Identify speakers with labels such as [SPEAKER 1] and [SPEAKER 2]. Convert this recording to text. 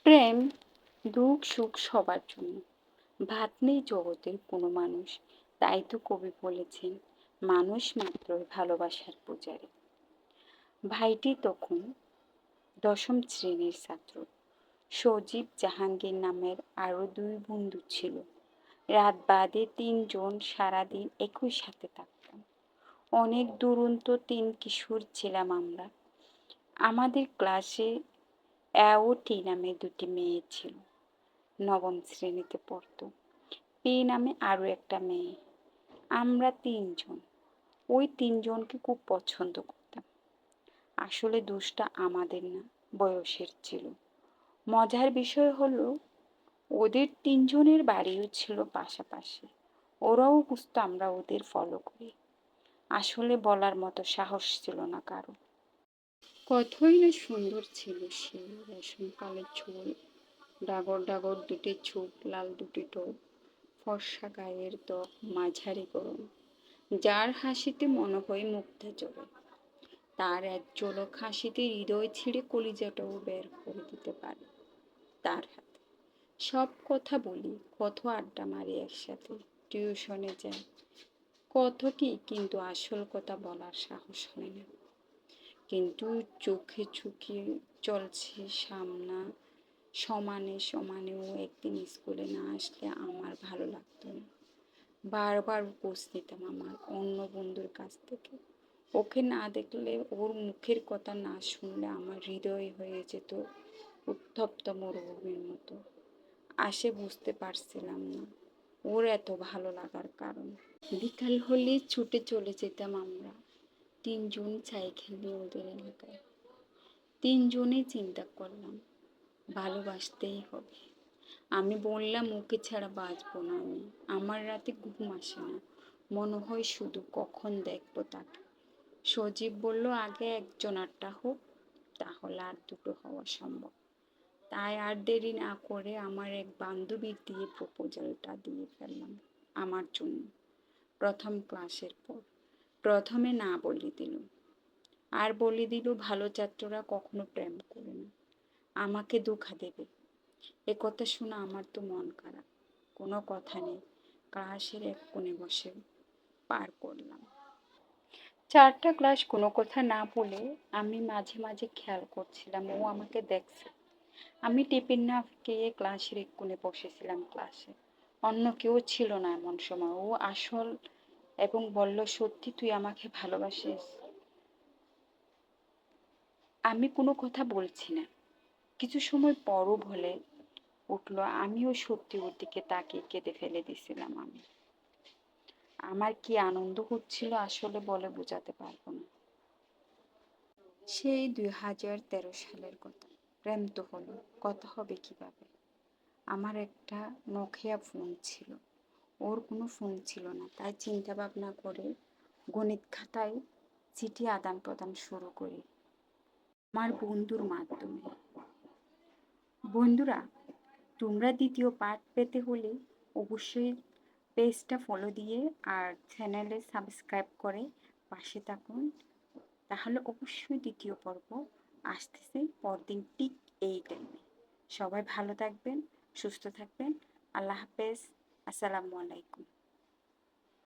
[SPEAKER 1] প্রেম দুঃখ সুখ সবার জন্য। ভাত নেই জগতের কোনো মানুষ, তাই তো কবি বলেছেন মানুষ মাত্রই ভালোবাসার পূজারী। ভাইটি তখন দশম শ্রেণীর ছাত্র। সজীব, জাহাঙ্গীর নামের আরো দুই বন্ধু ছিল। রাত বাদে তিনজন সারাদিন একই সাথে থাকতাম। অনেক দুরন্ত তিন কিশোর ছিলাম আমরা। আমাদের ক্লাসে এ ও টি নামে দুটি মেয়ে ছিল। নবম শ্রেণীতে পড়তো। পি নামে আরো একটা মেয়ে। আমরা তিনজন ওই তিনজনকে খুব পছন্দ করতাম। আসলে দোষটা আমাদের না, বয়সের ছিল। মজার বিষয় হলো ওদের তিনজনের বাড়িও ছিল পাশাপাশি। ওরাও বুঝতো আমরা ওদের ফলো করি। আসলে বলার মতো সাহস ছিল না কারো। কতই না সুন্দর ছিল সে, রেশম কালো চুল, ডাগর ডাগর দুটি চোখ, লাল দুটি ঠোঁট, ফর্সা গায়ের ত্বক, মাঝারি গরম, যার হাসিতে মনে হয় মুগ্ধা চলে। তার এক ঝলক হাসিতে হৃদয় ছিঁড়ে কলিজাটাও বের করে দিতে পারে। তার হাতে সব কথা বলি, কত আড্ডা মারি একসাথে, টিউশনে যাই, কত কি, কিন্তু আসল কথা বলার সাহস হয় না। কিন্তু চোখে চোখে চলছে সামনা, সমানে সমানেও একদিন স্কুলে না আসলে আমার ভালো লাগতো না। বারবার উপোস নিতাম আমার অন্য বন্ধুর কাছ থেকে। ওকে না দেখলে, ওর মুখের কথা না শুনলে আমার হৃদয় হয়ে যেত উত্তপ্ত মরুভূমির মতো। আসে বুঝতে পারছিলাম না ওর এত ভালো লাগার কারণ। বিকাল হলে ছুটে চলে যেতাম আমরা তিনজন সাইকেল ওদের এলাকায়। তিনজনেই চিন্তা করলাম ভালোবাসতেই হবে। আমি বললাম ওকে ছাড়া বাঁচবো না আমি। আমার রাতে ঘুম আসে না, মনে হয় শুধু কখন দেখবো তাকে। সজীব বলল আগে একজন আটটা হোক, তাহলে আর দুটো হওয়া সম্ভব। তাই আর দেরি না করে আমার এক বান্ধবীর দিয়ে প্রপোজালটা দিয়ে ফেললাম আমার জন্য। প্রথম ক্লাসের পর প্রথমে না বলে দিল, আর বলে দিল ভালো ছাত্ররা কখনো প্রেম করে না, আমাকে ধোঁকা দেবে। এ কথা শুনে আমার তো মন খারাপ। কোনো কথা নেই, ক্লাসের এক কোণে বসে পার করলাম। চারটা ক্লাস কোনো কথা না বলে আমি মাঝে মাঝে খেয়াল করছিলাম ও আমাকে দেখছে। আমি টিফিন না খেয়ে ক্লাসের এক কোণে বসেছিলাম ক্লাসে। অন্য কেউ ছিল না এমন সময়। ও আসল এবং বলল সত্যি তুই আমাকে ভালোবাসিস? আমি কোনো কথা বলছি না। কিছু সময় পরও বলে উঠলো আমিও সত্যি ওর দিকে তাকিয়ে কেঁদে ফেলে দিছিলাম আমি। আমার কি আনন্দ হচ্ছিল আসলে বলে বোঝাতে পারবো না। সেই 2013 সালের কথা। প্রেম তো হলো, কথা হবে কিভাবে? আমার একটা নোকিয়া ফোন ছিল, ওর কোনো ফোন ছিল না। তাই চিন্তা ভাবনা করে গণিত খাতায় চিঠি আদান প্রদান শুরু করি আমার বন্ধুর মাধ্যমে। বন্ধুরা, তোমরা দ্বিতীয় পার্ট পেতে হলে অবশ্যই পেজটা ফলো দিয়ে আর চ্যানেলে সাবস্ক্রাইব করে পাশে থাকুন। তাহলে অবশ্যই দ্বিতীয় পর্ব আসতেছে পরদিন ঠিক এই টাইমে। সবাই ভালো থাকবেন, সুস্থ থাকবেন। আল্লাহ হাফেজ। আসসালামু আলাইকুম।